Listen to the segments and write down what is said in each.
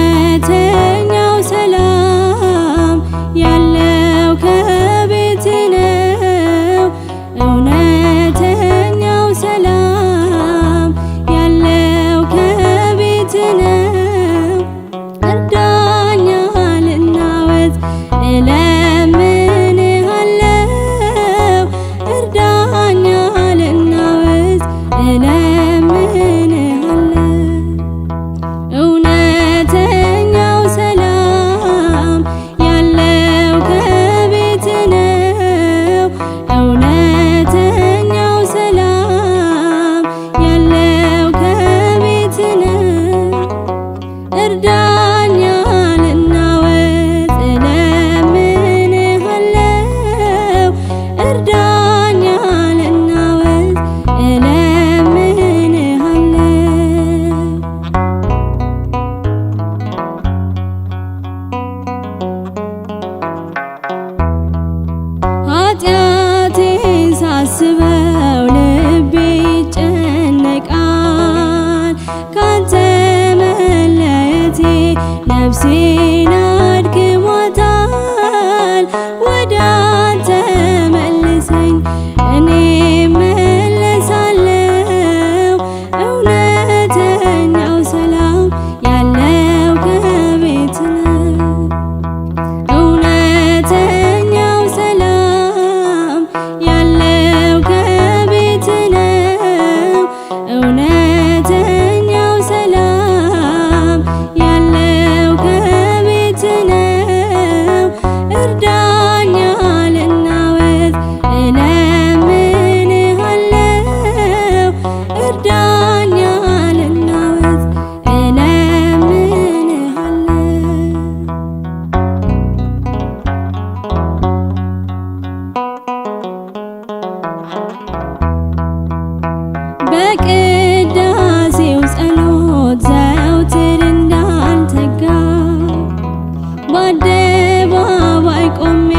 እውነተኛው ሰላም ያለው ከቤት ነው። እውነተኛው ሰላም ያለው ከቤት ነው። እርዳኝ ልናወጥ እለምንሃለው። እርዳኝ ልናወጥ እለምንሃለው። እውነተኛው ሰላም ያለው ከቤት ነው። እውነተኛው ሰላም ያለው ከቤት ነው። እርዳኝ ልናወጥ እለምንሃለው። እርዳኝ ልናወጥ እለምንሃለው። ኃጢአቴን ሳስበው ልቤ ይጨነቃል። ካንተ መለየቴ ነፍሴን አድክሟታል። ወደ አንተ መልሰኝ እኔ እመለሳለሁ። እውነተኛው ሰላም ያለው ከቤት ነው። እውነተኛው ሰላም ያለው ከቤት ነው። እውነተኛው ሰላም ያለው ከቤት ነው። እርዳኝ ልናወጥ እለምንሃለው። እርዳኝ ልናወጥ እለምንሃለው። በቅዳሴው ጸሎት ዘውትር እንዳልተጋ በአደባባይ ቆሜ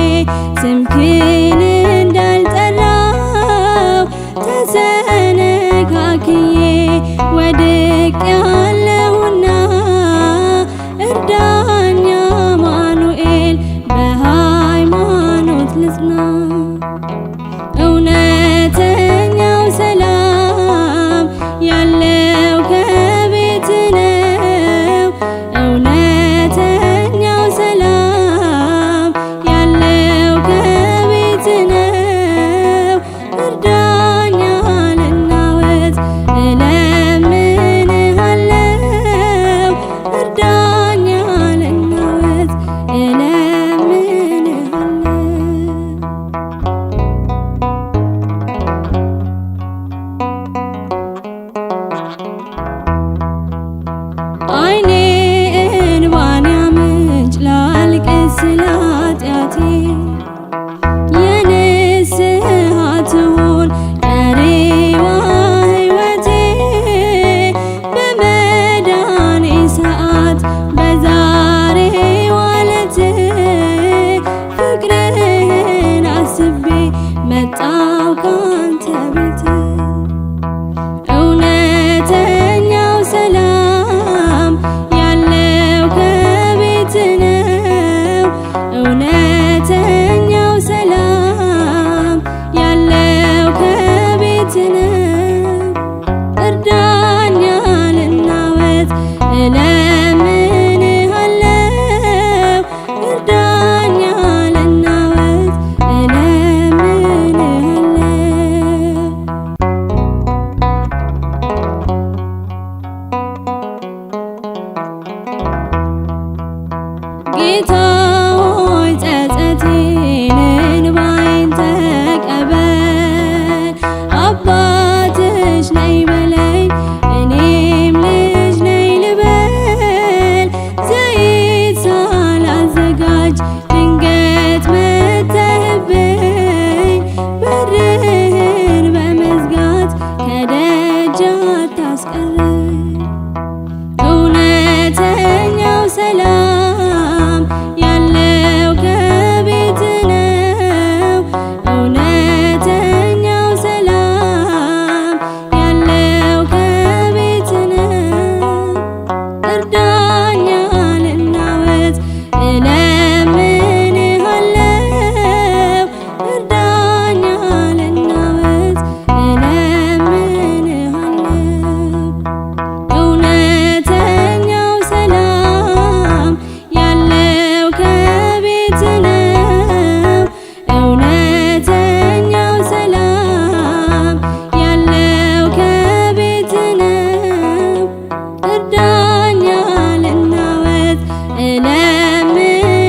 ስምህን እንዳልጠራው ተሰነካክዬ ወድቄያለሁና እርዳኝ አማኑኤል በሃይማኖት ልጽና። እውነተኛው ሰላም ያለው ከቤት ነው። እውነተኛው ሰላም ያለው ከቤት ነው። እርዳኝ ልናወጥ እለምንሃለው። እርዳኝ ልናወጥ እለምንሃለው። ዓይኔ እንባን ያምንጭ ላልቅስ ስለ ኃጢአቴ። የንስሐ ትሁን ቀሪዋ ሕይወቴ። በመዳኔ ሰዓት በዛሬዋ ዕለት ፍቅርህን አስቤ መጣው ካንተ ቤት። እውነተኛው ሰላም ያለው ከቤት ነው። እውነተኛው ሰላም ያለው ከቤት ነው። እርዳኝ ልናወጥ እለምንሃለው። እርዳኝ ልናወጥ እለምንሃለው። ጌታ ሆይ ጸጸቴን እንባዬን ተቀበል። አባትሽ ነይ በለኝ እኔም ልጅ ነይ ልበል። ዘይት ሳላዘጋጅ ድንገት መተህብኝ። በርህን በመዝጋት ከደጅ አታስቀረኝ። እርዳኝ አልናወጥ እለምንሃለው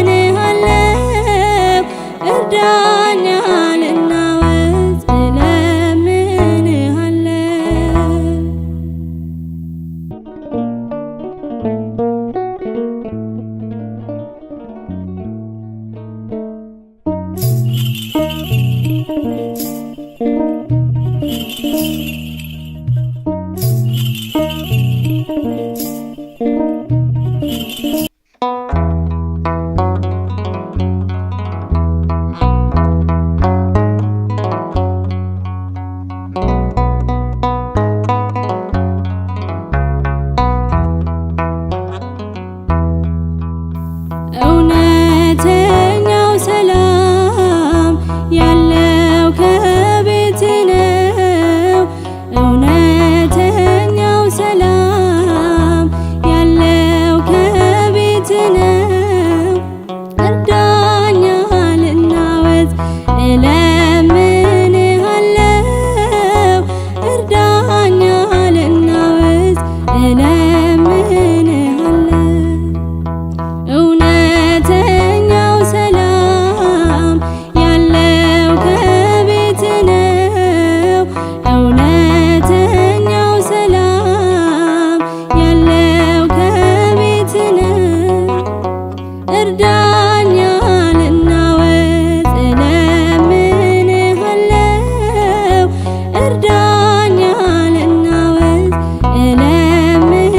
እርዳኝ አልናወጥ እውነተኛው ሰላም ያለው ከቤት ነው። እውነተኛው ሰላም ያለው ከቤት ነው። እርዳኝ አልናወጥ እለምንሃለው እርዳኝ አልናወጥ እለምንሃለው እውነተኛው ሰላም ያለው ከቤት ነው። እውነተኛው ሰላም ያለው ከቤት ነው። እርዳኝ አልናወጥ እለምንሃለው እርዳኝ አልናወጥ እለምንሃለው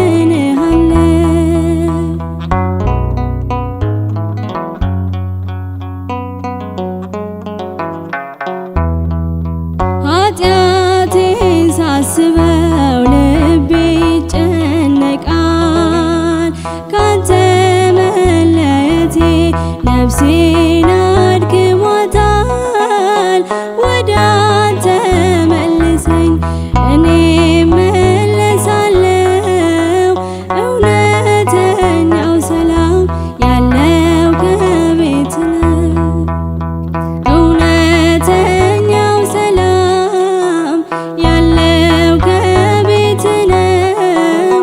ኃጢአቴን ሳስበው ልቤ ይጨነቃል። ካንተ መለየቴ ነፍሴን አድክሟታል። ወደ አንተ መልሰኝ እኔ እመለሳለሁ። እውነተኛው ሰላም ያለው ከቤት ነው። እውነተኛው ሰላም ያለው ከቤት ነው።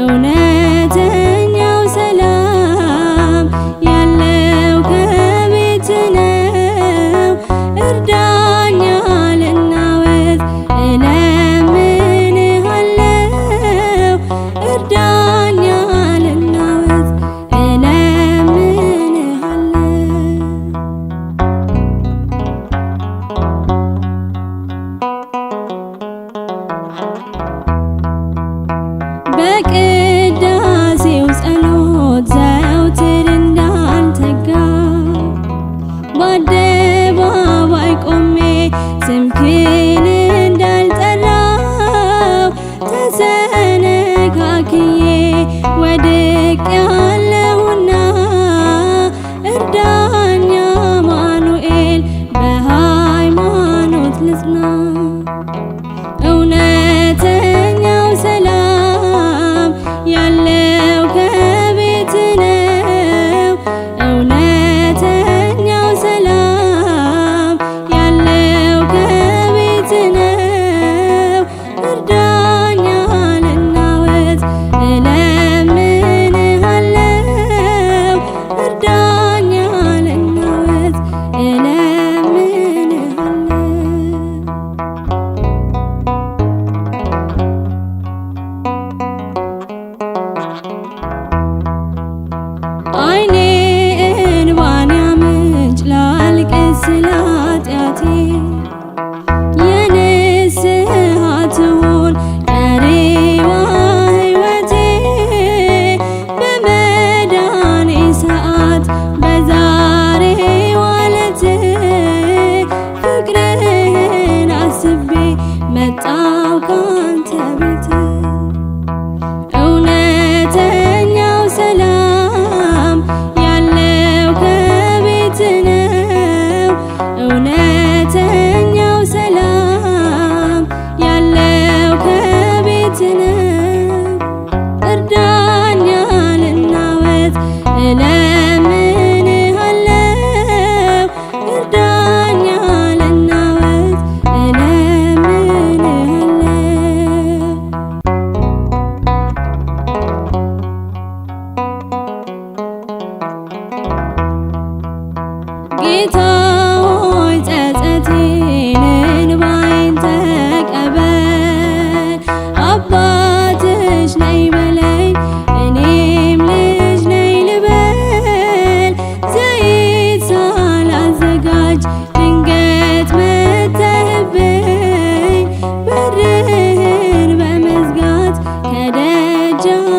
እውነተኛው ሰላም ያለው ከቤት ነው። እርዳኝ አልናወጥ እለምንሃለው እርዳኝ አልናወጥ እለምንሃለው በቅዳሴው ጸሎት ዘውትር እንዳልተጋ በአደባባይ ቆሜ ስምህን እንዳልጠራው ተሰነካክዬ ወድቄአለሁና እርዳኝ አማኑኤል በሃይማኖት ልጽና። እውነተኛው ሰላም ያለው ከቤት ነው። እውነተኛው ሰላም ያለው ከቤት ነው። እርዳኝ አልናወጥ እለምንሃለው እርዳኝ አልናወጥ እለምንሃለው ዓይኔ እንባን ያምንጭ ላልቅስ ስለ ኃጢአቴ የንስሐ ትሁን ቀሪዋ ሕይወቴ በመዳኔ ሰዓት በዛሬዋ ዕለት ፍቅርህን አስቤ መጣው ካንተ ቤት። እውነተኛው ሰላም ያለው ከቤት ነው። እውነተኛው ሰላም ያለው ከቤት ነው። እርዳኝ አልናወጥ እለምንሃለው እርዳኝ አልናወጥ እለምንሃለው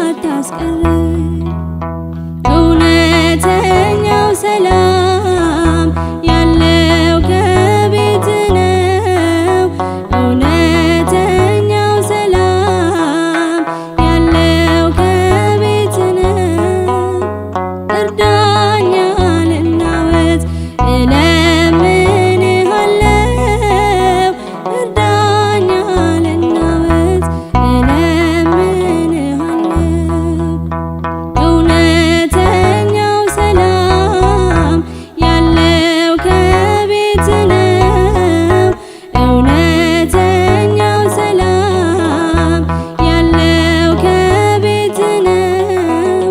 አታስቀር። እውነተኛው ሰላም ያለው ከቤት ነው። እውነተኛው ሰላም ያለው ከቤት ነው። እርዳኝ ልናወጥ እለምንሃለው። እርዳኝ ልናወጥ እለምንሃለው። እውነተኛው ሰላም ያለው ከቤት ነው። እውነተኛው ሰላም ያለው ከቤት ነው።